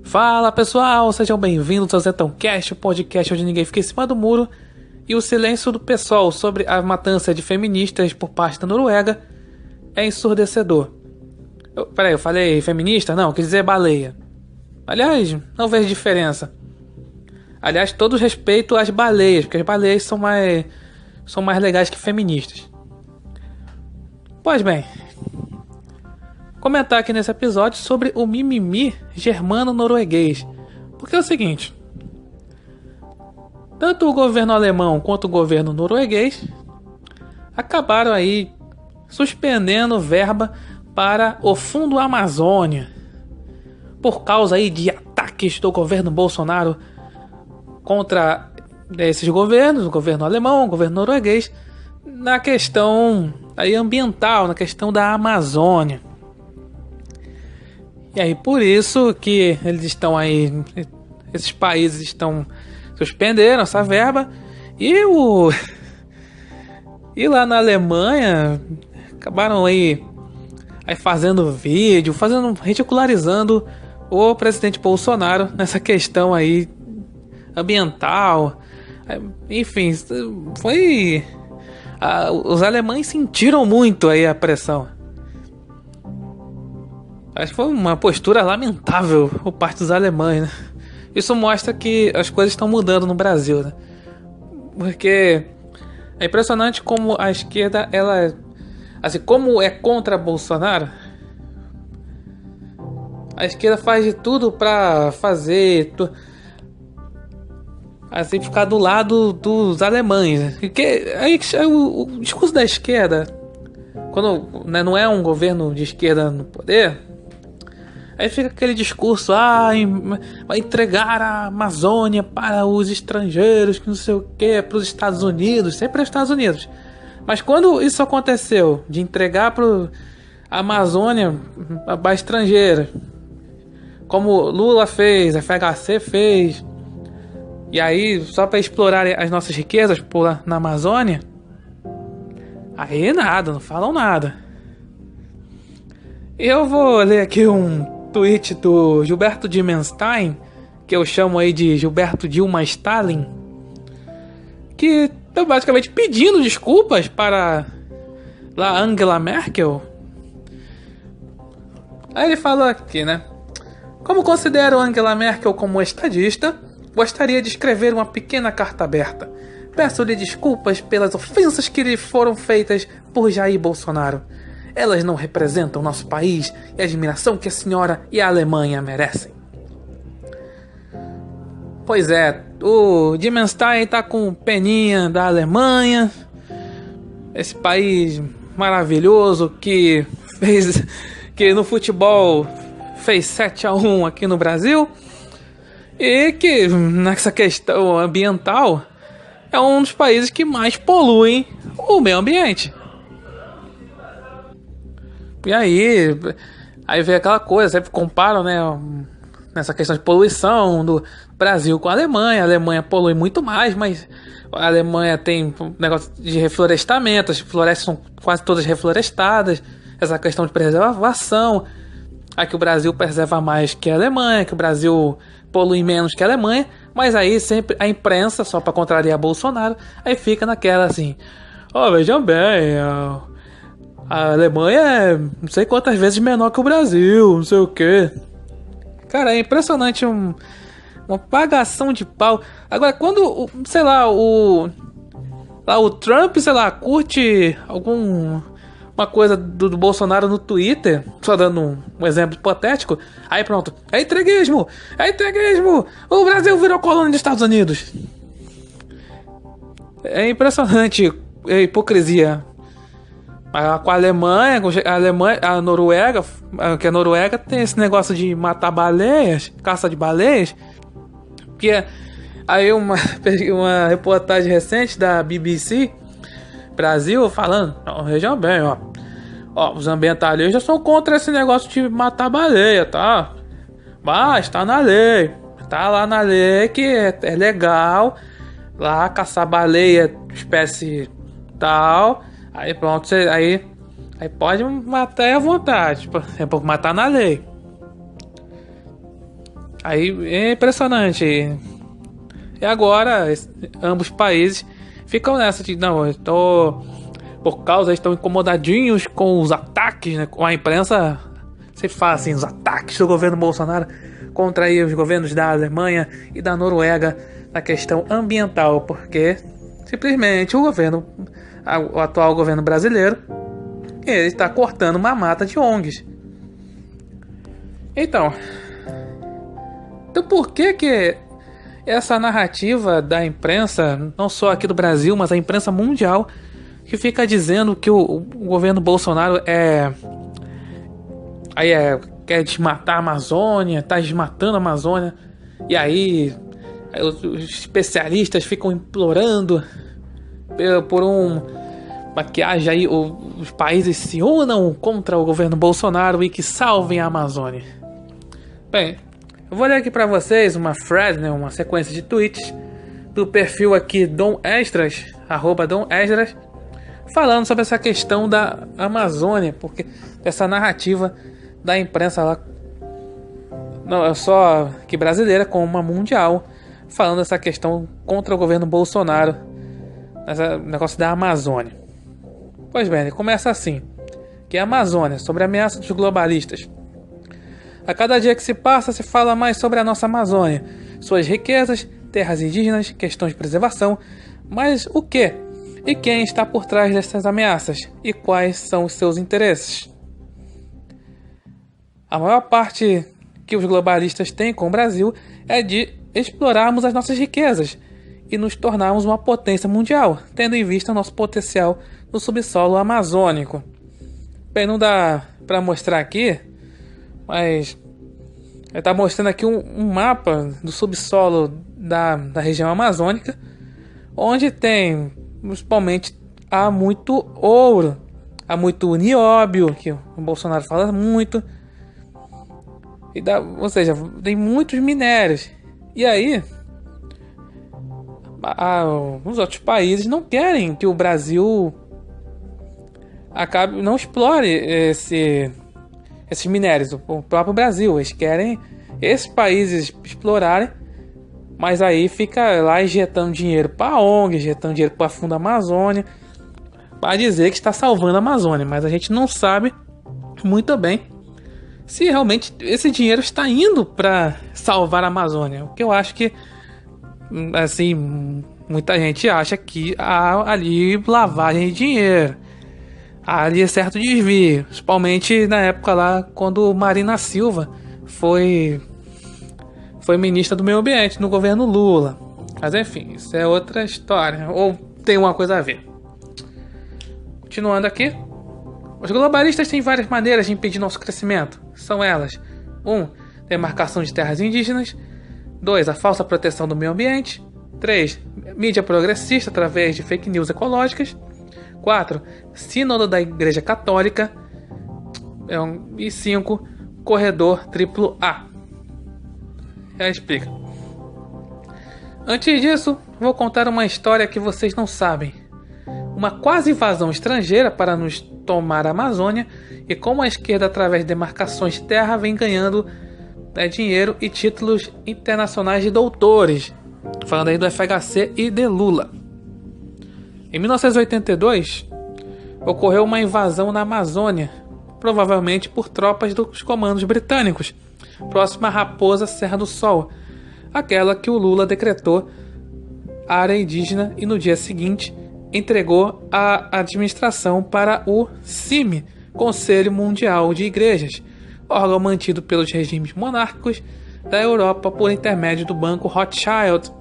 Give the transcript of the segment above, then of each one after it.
Fala pessoal, sejam bem-vindos ao ZetãoCast, o podcast onde ninguém fica em cima do muro. E o silêncio do pessoal sobre a matança de feministas por parte da Noruega é ensurdecedor. Peraí, eu falei feminista? Não, quis dizer baleia. Aliás, não vejo diferença. Aliás, todo respeito às baleias, porque as baleias são mais legais que feministas. Pois bem, comentar aqui nesse episódio sobre o mimimi germano-norueguês. Porque é o seguinte, tanto o governo alemão quanto o governo norueguês acabaram aí suspendendo verba para o Fundo Amazônia por causa aí de ataques do governo Bolsonaro contra esses governos, o governo alemão, o governo norueguês, na questão aí ambiental, na questão da Amazônia. E aí por isso que eles estão aí, esses países estão suspenderam essa verba e lá na Alemanha acabaram aí fazendo vídeo, ridicularizando o presidente Bolsonaro nessa questão aí ambiental. Enfim, os alemães sentiram muito aí a pressão. Acho que foi uma postura lamentável por parte dos alemães, né? Isso mostra que as coisas estão mudando no Brasil, né? Porque é impressionante como a esquerda, ela, assim, como é contra Bolsonaro, a esquerda faz de tudo pra fazer assim, ficar do lado dos alemães, né? Porque aí o discurso da esquerda, quando, né, não é um governo de esquerda no poder, aí fica aquele discurso, vai entregar a Amazônia para os estrangeiros, que não sei o que, para os Estados Unidos, sempre é os Estados Unidos. Mas quando isso aconteceu, de entregar para a Amazônia para estrangeira, como Lula fez, a FHC fez, e aí só para explorar as nossas riquezas na Amazônia, aí nada, não falam nada. Eu vou ler aqui um tweet do Gilberto Dimenstein, que eu chamo aí de Gilberto Dilma Stalin, que tá basicamente pedindo desculpas para lá Angela Merkel. Aí ele falou aqui, né? Como considero Angela Merkel como estadista, gostaria de escrever uma pequena carta aberta. Peço-lhe desculpas pelas ofensas que lhe foram feitas por Jair Bolsonaro. Elas não representam nosso país e a admiração que a senhora e a Alemanha merecem. Pois é, o Dimenstein tá com peninha da Alemanha, esse país maravilhoso que no futebol fez 7-1 aqui no Brasil e que nessa questão ambiental é um dos países que mais poluem o meio ambiente. E aí vem aquela coisa, sempre comparam, né, nessa questão de poluição do Brasil com a Alemanha polui muito mais, mas a Alemanha tem um negócio de reflorestamento, as florestas são quase todas reflorestadas, essa questão de preservação, aqui o Brasil preserva mais que a Alemanha, que o Brasil polui menos que a Alemanha, mas aí sempre a imprensa, só para contrariar Bolsonaro, aí fica naquela assim, vejam bem, a Alemanha é não sei quantas vezes menor que o Brasil, não sei o que. Cara, é impressionante uma pagação de pau. Agora, quando, sei lá, o Trump, sei lá, curte uma coisa do Bolsonaro no Twitter, só dando um exemplo hipotético, aí pronto, é entreguismo, o Brasil virou colônia dos Estados Unidos. É impressionante a hipocrisia. Com a Alemanha, a Noruega, que a Noruega tem esse negócio de matar baleias, caça de baleias, que aí uma reportagem recente da BBC Brasil falando, vejam bem, os ambientalistas são contra esse negócio de matar baleia, tá? Mas tá na lei, tá lá na lei que é legal lá caçar baleia, espécie tal. Aí pronto, aí pode matar à vontade, tipo, matar na lei. Aí é impressionante. E agora ambos países ficam nessa de não, eu tô por causa estão incomodadinhos com os ataques, né? Com a imprensa se fala assim, os ataques do governo Bolsonaro contra aí os governos da Alemanha e da Noruega na questão ambiental, porque simplesmente o atual governo brasileiro, ele está cortando uma mata de ONGs. Então por que essa narrativa da imprensa, não só aqui do Brasil, mas a imprensa mundial, que fica dizendo que o governo Bolsonaro quer desmatar a Amazônia, tá desmatando a Amazônia, e aí os especialistas ficam implorando para que haja aí os países se unam contra o governo Bolsonaro e que salvem a Amazônia. Bem, eu vou ler aqui para vocês uma thread, né, uma sequência de tweets do perfil aqui Dom Esdras, @DomEsdras, falando sobre essa questão da Amazônia, porque essa narrativa da imprensa lá, não é só que brasileira, como uma mundial, falando dessa questão contra o governo Bolsonaro, esse negócio da Amazônia. Pois bem, ele começa assim, que a Amazônia, sobre a ameaça dos globalistas. A cada dia que se passa, se fala mais sobre a nossa Amazônia, suas riquezas, terras indígenas, questões de preservação, mas o que? E quem está por trás dessas ameaças? E quais são os seus interesses? A maior parte que os globalistas têm com o Brasil é de explorarmos as nossas riquezas e nos tornarmos uma potência mundial, tendo em vista o nosso potencial no subsolo amazônico. Bem, não dá para mostrar aqui, mas ele está mostrando aqui um mapa do subsolo da região amazônica, onde tem, principalmente, há muito ouro, há muito nióbio, que o Bolsonaro fala muito, ou seja, tem muitos minérios. E aí, os outros países não querem que o Brasil não explore esses minérios, o próprio Brasil. Eles querem esses países explorarem, mas aí fica lá injetando dinheiro para a ONG, injetando dinheiro para a Fundo Amazônia, para dizer que está salvando a Amazônia, mas a gente não sabe muito bem se realmente esse dinheiro está indo para salvar a Amazônia. O que eu acho que, assim, muita gente acha que há ali lavagem de dinheiro, há ali certo desvio, principalmente na época lá quando Marina Silva foi ministra do meio ambiente no governo Lula. Mas enfim, isso é outra história, ou tem uma coisa a ver. Continuando aqui, os globalistas têm várias maneiras de impedir nosso crescimento. São elas: 1. Demarcação de terras indígenas. 2. A falsa proteção do meio ambiente. 3. Mídia progressista através de fake news ecológicas. 4. Sínodo da Igreja Católica. E 5. Corredor AAA. Ela explica. Antes disso, vou contar uma história que vocês não sabem. Uma quase invasão estrangeira para nos tomar a Amazônia, e como a esquerda, através de demarcações de terra, vem ganhando dinheiro e títulos internacionais de doutores. Falando aí do FHC e de Lula. Em 1982, ocorreu uma invasão na Amazônia, provavelmente por tropas dos comandos britânicos, próxima à Raposa Serra do Sol, aquela que o Lula decretou área indígena e no dia seguinte entregou a administração para o CIMI, Conselho Mundial de Igrejas, órgão mantido pelos regimes monárquicos da Europa por intermédio do Banco Rothschild,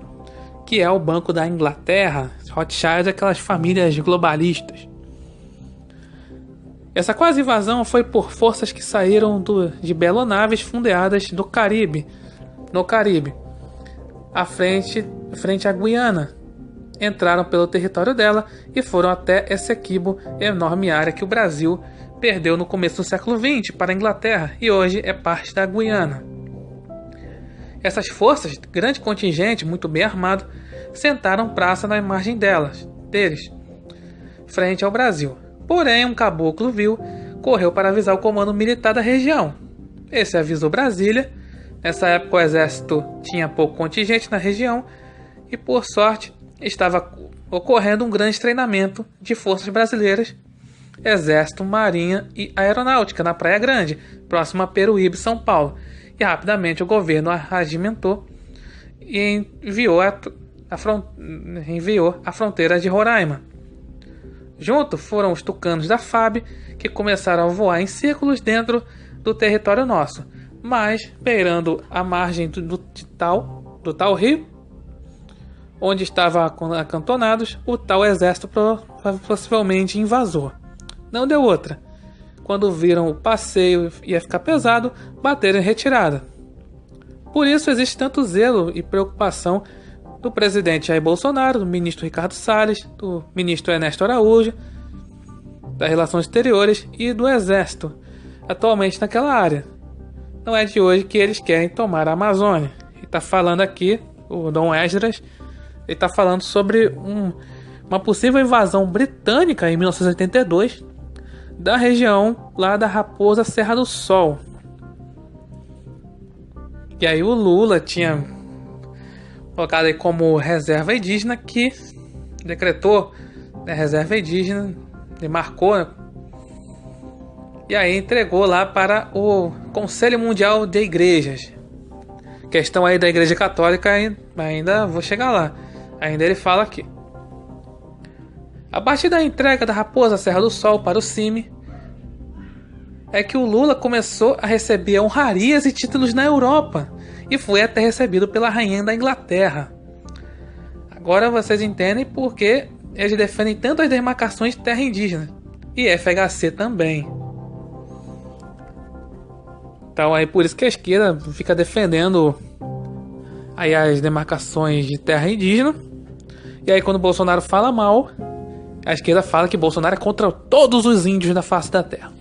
que é o banco da Inglaterra. Rothschild é aquelas famílias globalistas. Essa quase invasão foi por forças que saíram de belonaves fundeadas no Caribe, à frente à Guiana. Entraram pelo território dela e foram até Essequibo, enorme área que o Brasil perdeu no começo do século XX para a Inglaterra e hoje é parte da Guiana. Essas forças, grande contingente, muito bem armado, sentaram praça na margem deles, frente ao Brasil. Porém, um caboclo correu para avisar o comando militar da região. Esse avisou Brasília, Nessa época o exército tinha pouco contingente na região e, por sorte, estava ocorrendo um grande treinamento de forças brasileiras, Exército, Marinha e Aeronáutica na Praia Grande, próxima a Peruíbe, São Paulo. E rapidamente o governo arregimentou e enviou a fronteira de Roraima. Junto foram os tucanos da FAB, que começaram a voar em círculos dentro do território nosso, mas beirando a margem do tal rio, onde estavam acantonados o tal exército possivelmente invasor. Não deu outra. Quando viram o passeio ia ficar pesado, bateram em retirada. Por isso existe tanto zelo e preocupação do presidente Jair Bolsonaro, do ministro Ricardo Salles, do ministro Ernesto Araújo, das Relações Exteriores e do Exército, atualmente naquela área. Não é de hoje que eles querem tomar a Amazônia. Ele está falando aqui, o Dom Esdras, ele está falando sobre uma possível invasão britânica em 1982 da região lá da Raposa Serra do Sol. E aí o Lula tinha colocado aí como reserva indígena, que decretou, né, reserva indígena, demarcou, né, e aí entregou lá para o Conselho Mundial de Igrejas. Questão aí da Igreja Católica, ainda vou chegar lá. Ainda ele fala aqui. A partir da entrega da Raposa Serra do Sol para o CIMI, é que o Lula começou a receber honrarias e títulos na Europa, e foi até recebido pela rainha da Inglaterra. Agora vocês entendem por que eles defendem tanto as demarcações de terra indígena, e FHC também. Então é por isso que a esquerda fica defendendo aí as demarcações de terra indígena, e aí quando o Bolsonaro fala mal, a esquerda fala que Bolsonaro é contra todos os índios da face da terra.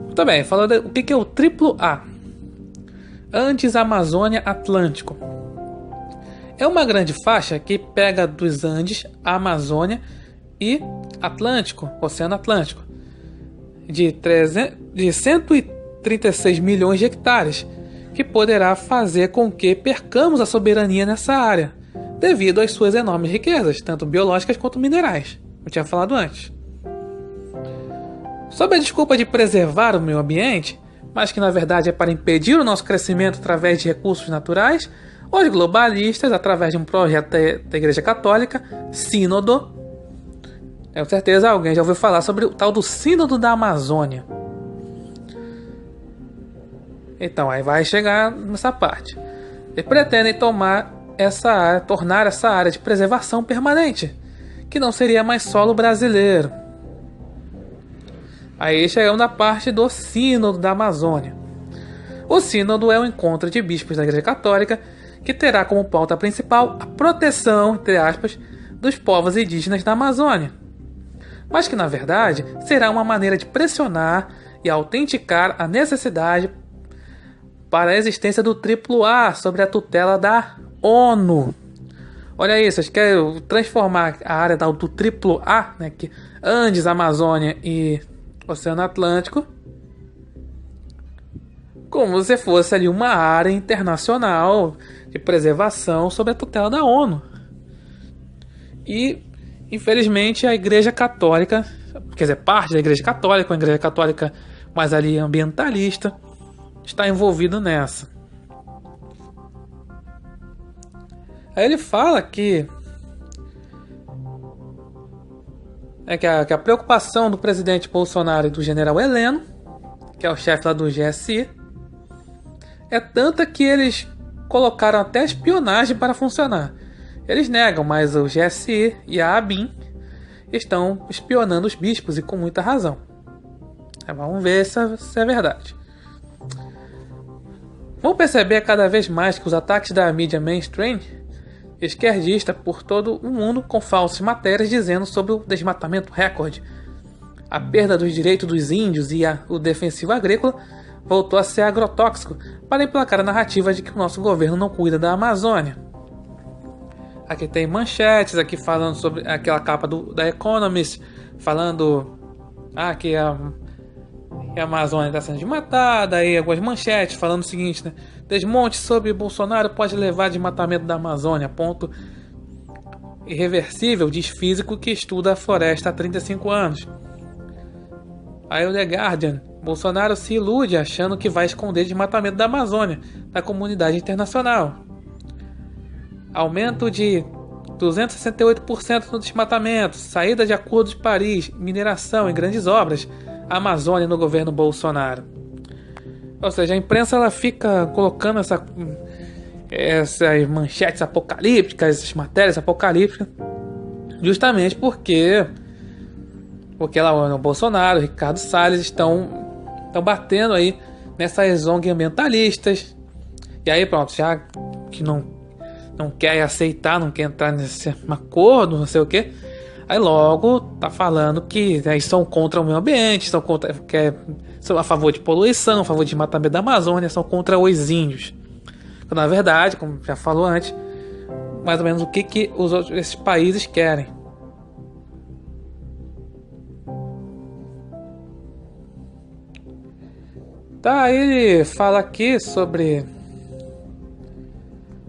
Muito bem, falando o que é o AAA. Andes Amazônia Atlântico. É uma grande faixa que pega dos Andes, a Amazônia e Atlântico, Oceano Atlântico, de 136 milhões de hectares, que poderá fazer com que percamos a soberania nessa área, devido às suas enormes riquezas, tanto biológicas quanto minerais, eu tinha falado antes. Sob a desculpa de preservar o meio ambiente, mas que na verdade é para impedir o nosso crescimento através de recursos naturais, os globalistas, através de um projeto da Igreja Católica, Sínodo, com certeza alguém já ouviu falar sobre o tal do Sínodo da Amazônia. Então, aí vai chegar nessa parte. Eles pretendem tornar essa área de preservação permanente, que não seria mais solo brasileiro. Aí chegamos na parte do Sínodo da Amazônia. O Sínodo é um encontro de bispos da Igreja Católica que terá como pauta principal a proteção, entre aspas, dos povos indígenas da Amazônia, mas que na verdade será uma maneira de pressionar e autenticar a necessidade para a existência do AAA sobre a tutela da ONU. Olha isso, eles querem transformar a área do AAA, né, que Andes, Amazônia e Oceano Atlântico, como se fosse ali uma área internacional de preservação sob a tutela da ONU. E, infelizmente, a Igreja Católica, quer dizer, parte da Igreja Católica, uma Igreja Católica mais ali ambientalista, está envolvido nessa. Aí ele fala que a preocupação do presidente Bolsonaro e do general Heleno, que é o chefe lá do GSI, é tanta que eles colocaram até espionagem para funcionar. Eles negam, mas o GSI e a ABIN estão espionando os bispos, e com muita razão. Vamos ver se é verdade. Vamos perceber cada vez mais que os ataques da mídia mainstream esquerdista por todo o mundo com falsas matérias dizendo sobre o desmatamento recorde, a perda dos direitos dos índios e o defensivo agrícola voltou a ser agrotóxico para emplacar a narrativa de que o nosso governo não cuida da Amazônia. Aqui tem manchetes aqui falando sobre aquela capa da Economist, falando que que a Amazônia está sendo desmatada, aí algumas manchetes falando o seguinte, né? Desmonte sobre Bolsonaro pode levar a desmatamento da Amazônia, ponto irreversível, diz físico que estuda a floresta há 35 anos. Aí o The Guardian, Bolsonaro se ilude achando que vai esconder o desmatamento da Amazônia da comunidade internacional. Aumento de 268% no desmatamento, saída de Acordo de Paris, mineração em grandes obras, Amazônia no governo Bolsonaro. Ou seja, a imprensa ela fica colocando essas manchetes apocalípticas, essas matérias apocalípticas, justamente porque lá o Bolsonaro, o Ricardo Salles estão batendo aí nessas ONG ambientalistas. E aí pronto, já que não quer aceitar, não quer entrar nesse acordo, não sei o que, aí logo tá falando que são contra o meio ambiente, são a favor de poluição, a favor de desmatamento da Amazônia, são contra os índios. Quando, na verdade, como já falou antes, mais ou menos o que esses países querem. Tá, ele fala aqui sobre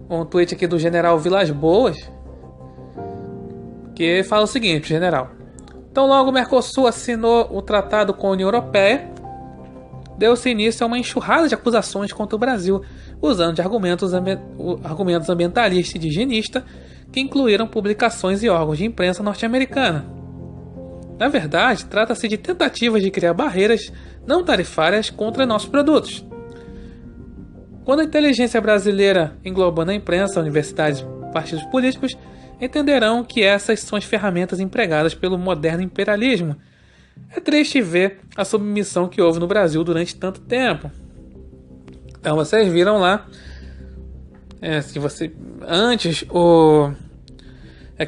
um tweet aqui do general Vilas Boas, que fala o seguinte, general. Então logo o Mercosul assinou o tratado com a União Europeia, deu-se início a uma enxurrada de acusações contra o Brasil, usando de argumentos ambientalistas e de higienista, que incluíram publicações e órgãos de imprensa norte-americana. Na verdade, trata-se de tentativas de criar barreiras não tarifárias contra nossos produtos. Quando a inteligência brasileira, englobando a imprensa, universidades e partidos políticos, entenderão que essas são as ferramentas empregadas pelo moderno imperialismo. É triste ver a submissão que houve no Brasil durante tanto tempo. Então vocês viram lá, antes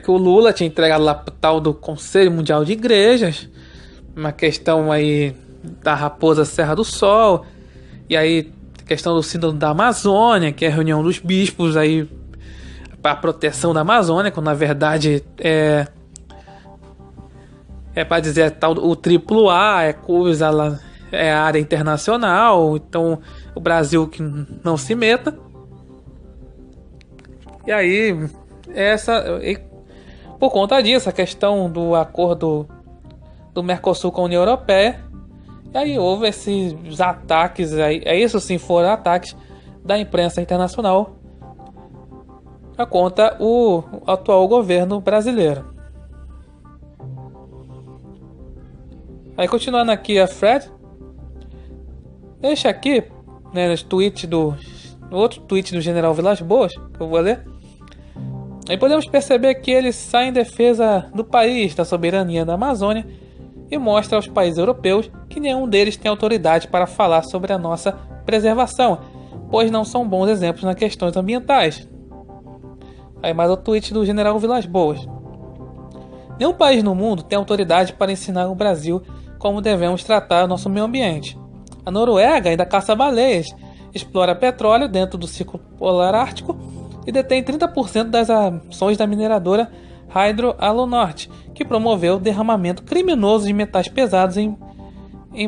que o Lula tinha entregado lá pro tal do Conselho Mundial de Igrejas, uma questão aí da Raposa Serra do Sol, e aí a questão do Sínodo da Amazônia, que é a reunião dos bispos aí para a proteção da Amazônia, quando na verdade é para dizer tal o AAA, é coisa lá, é área internacional, então o Brasil que não se meta. E aí por conta disso, a questão do acordo do Mercosul com a União Europeia, e aí houve esses ataques, isso sim foram ataques da imprensa internacional contra o atual governo brasileiro. Aí continuando aqui a thread, deixa aqui, né, no outro tweet do general Vilas Boas, que eu vou ler. Aí podemos perceber que ele sai em defesa do país, da soberania da Amazônia, e mostra aos países europeus que nenhum deles tem autoridade para falar sobre a nossa preservação, pois não são bons exemplos nas questões ambientais. Aí mais o tweet do general Vilas Boas. Nenhum país no mundo tem autoridade para ensinar o Brasil como devemos tratar o nosso meio ambiente. A Noruega ainda caça baleias, explora petróleo dentro do Círculo Polar Ártico e detém 30% das ações da mineradora Hydro Alunorte, que promoveu o derramamento criminoso de metais pesados em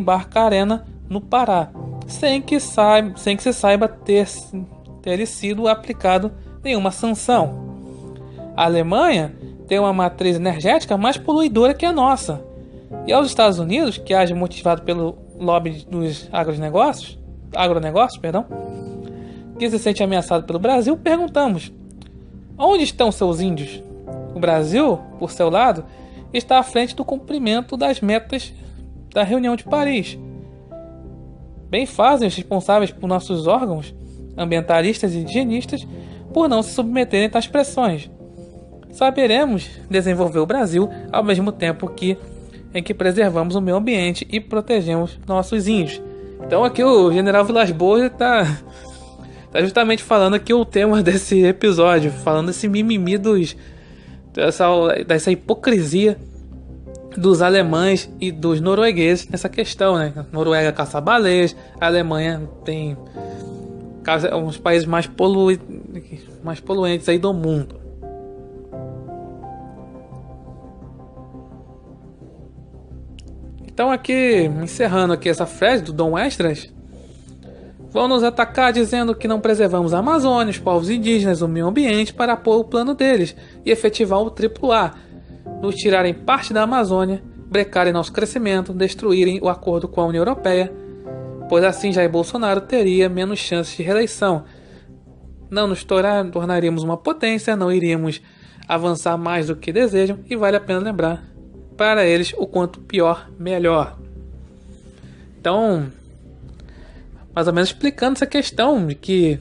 Barcarena, no Pará, sem que se saiba ter sido aplicado nenhuma sanção. A Alemanha tem uma matriz energética mais poluidora que a nossa. E aos Estados Unidos, que age motivado pelo lobby dos agronegócios, que se sente ameaçado pelo Brasil, perguntamos: onde estão seus índios? O Brasil, por seu lado, está à frente do cumprimento das metas da reunião de Paris. Bem fazem os responsáveis por nossos órgãos ambientalistas e higienistas por não se submeterem a tais pressões. Saberemos desenvolver o Brasil ao mesmo tempo em que preservamos o meio ambiente e protegemos nossos índios. Então aqui o general Vilas Boas está justamente falando aqui o tema desse episódio, falando desse mimimi dessa hipocrisia dos alemães e dos noruegueses nessa questão, né? A Noruega caça baleias, a Alemanha tem uns países mais poluentes aí do mundo. Então aqui, encerrando aqui essa frase do Dom Estras, vão nos atacar dizendo que não preservamos a Amazônia, os povos indígenas, o meio ambiente para apoiar o plano deles e efetivar o AAA, nos tirarem parte da Amazônia, brecarem nosso crescimento, destruírem o acordo com a União Europeia, pois assim Jair Bolsonaro teria menos chances de reeleição. Não nos tornaríamos uma potência, não iríamos avançar mais do que desejam e vale a pena lembrar para eles o quanto pior, melhor. Então, mais ou menos explicando essa questão de que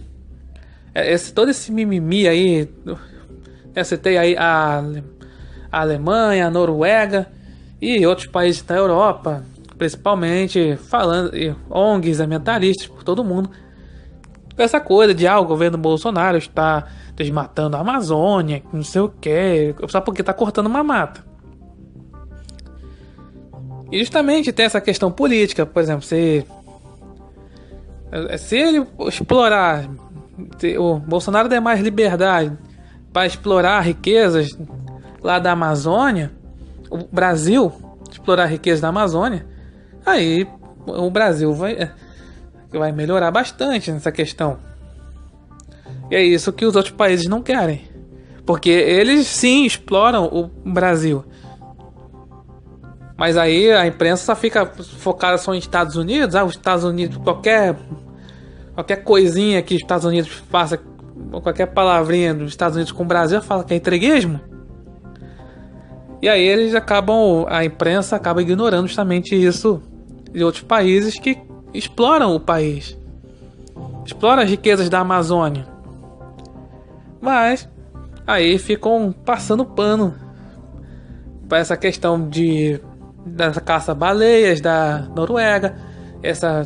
todo esse mimimi aí, eu citei aí a Alemanha, a Noruega e outros países da Europa, principalmente falando, ONGs ambientalistas por todo mundo, essa coisa de o governo Bolsonaro está desmatando a Amazônia, não sei o que, só porque está cortando uma mata. E justamente tem essa questão política, por exemplo, se ele explorar, se o Bolsonaro der mais liberdade para explorar riquezas lá da Amazônia, o Brasil explorar riquezas da Amazônia, aí o Brasil vai melhorar bastante nessa questão. E é isso que os outros países não querem, porque eles sim exploram o Brasil, mas aí a imprensa só fica focada só em Estados Unidos. Os Estados Unidos, qualquer coisinha que os Estados Unidos faça, qualquer palavrinha dos Estados Unidos com o Brasil, fala que é entreguismo. E aí a imprensa acaba ignorando justamente isso de outros países que exploram o país, exploram as riquezas da Amazônia, mas aí ficam passando pano para essa questão dessa caça-baleias da Noruega, essa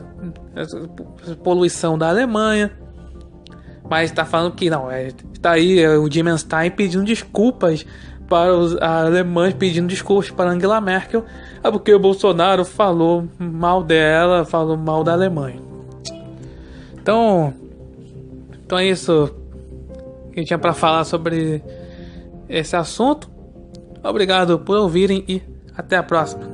poluição da Alemanha, mas está falando que não, está aí o Dimmenstein pedindo desculpas para os alemães, pedindo desculpas para Angela Merkel, porque o Bolsonaro falou mal dela, falou mal da Alemanha. Então é isso que eu tinha para falar sobre esse assunto. Obrigado por ouvirem e até a próxima.